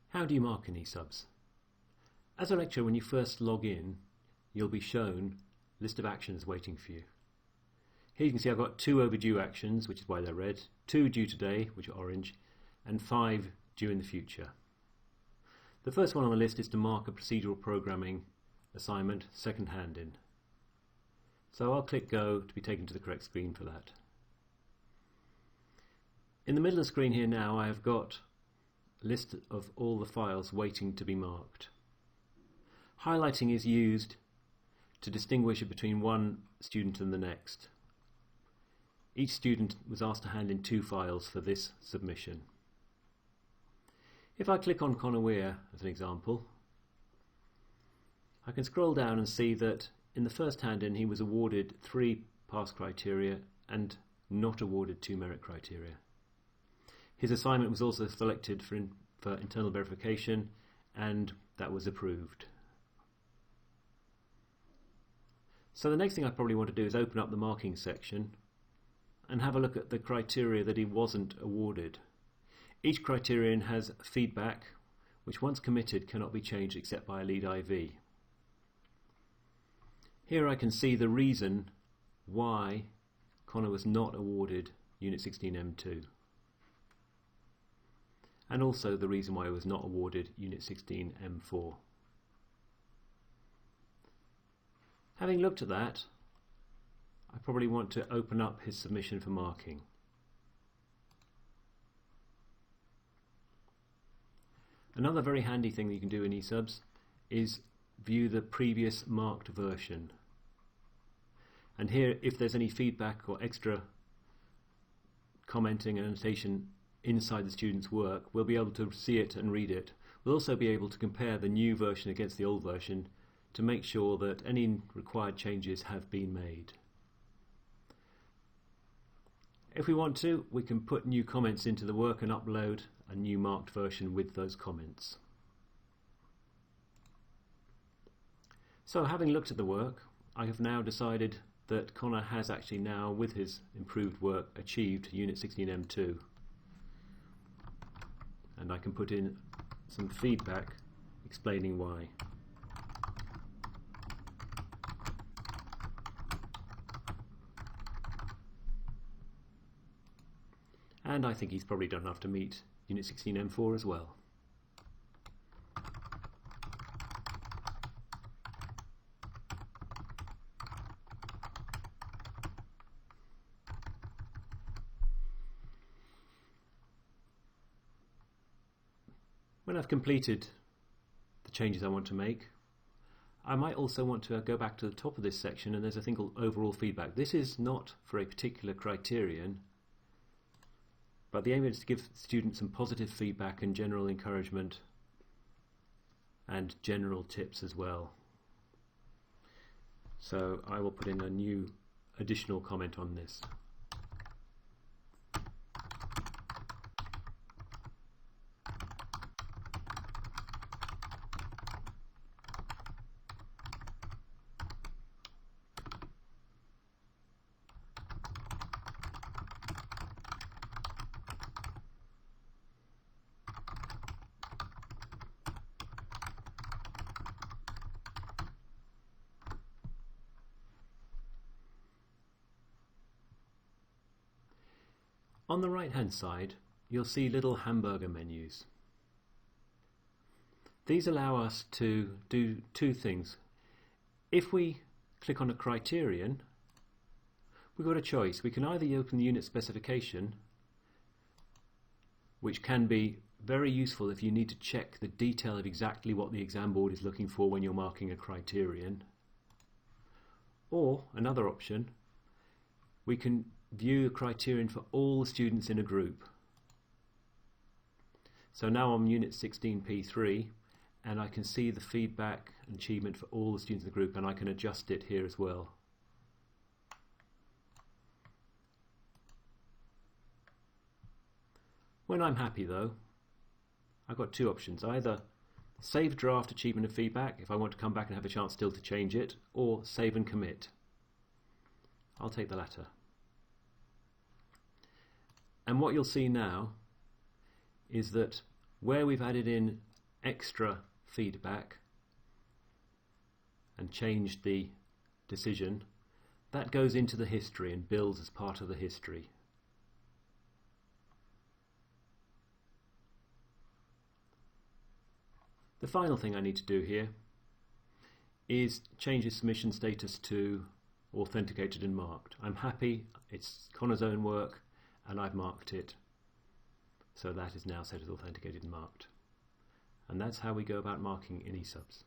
How do you mark in eSubs? As a lecturer, when you first log in, you'll be shown a list of actions waiting for you. Here you can see I've got 2 overdue actions, which is why they're red, 2 due today, which are orange, and 5 due in the future. The first one on the list is to mark a procedural programming assignment second hand in. So I'll click Go to be taken to the correct screen for that. In the middle of the screen here now I have got a list of all the files waiting to be marked. Highlighting is used to distinguish between one student and the next. Each student was asked to hand in 2 files for this submission. If I click on Connor Weir as an example, I can scroll down and see that in the first hand-in he was awarded 3 pass criteria and not awarded 2 merit criteria. His assignment was also selected for internal verification, and that was approved. So the next thing I probably want to do is open up the marking section and have a look at the criteria that he wasn't awarded. Each criterion has feedback which once committed cannot be changed except by a lead IV. Here I can see the reason why Connor was not awarded Unit 16 M2, and also the reason why he was not awarded Unit 16 M4. Having looked at that, I probably want to open up his submission for marking. Another very handy thing that you can do in eSubs is view the previous marked version. And here, if there's any feedback or extra commenting and annotation inside the student's work, we'll be able to see it and read it. We'll also be able to compare the new version against the old version to make sure that any required changes have been made. If we want to, we can put new comments into the work and upload a new marked version with those comments. So having looked at the work, I have now decided that Connor has actually now, with his improved work, achieved Unit 16 M2. And I can put in some feedback explaining why. And I think he's probably done enough to meet Unit 16 M4 as well. When I've completed the changes I want to make, I might also want to go back to the top of this section, and there's a thing called overall feedback. This is not for a particular criterion, but the aim is to give students some positive feedback and general encouragement and general tips as well. So I will put in a new additional comment on this. On the right hand side, you'll see little hamburger menus. These allow us to do 2 things. If we click on a criterion, we've got a choice. We can either open the unit specification, which can be very useful if you need to check the detail of exactly what the exam board is looking for when you're marking a criterion. Or, another option, we can view a criterion for all the students in a group. So now I'm Unit 16 P3 and I can see the feedback and achievement for all the students in the group, and I can adjust it here as well. When I'm happy though, I've got 2 options. Either save draft achievement and feedback if I want to come back and have a chance still to change it, or save and commit. I'll take the latter. And what you'll see now is that where we've added in extra feedback and changed the decision, that goes into the history and builds as part of the history. The final thing I need to do here is change the submission status to authenticated and marked. I'm happy, it's Connor's own work and I've marked it, so that is now set as authenticated and marked. And that's how we go about marking in eSubs.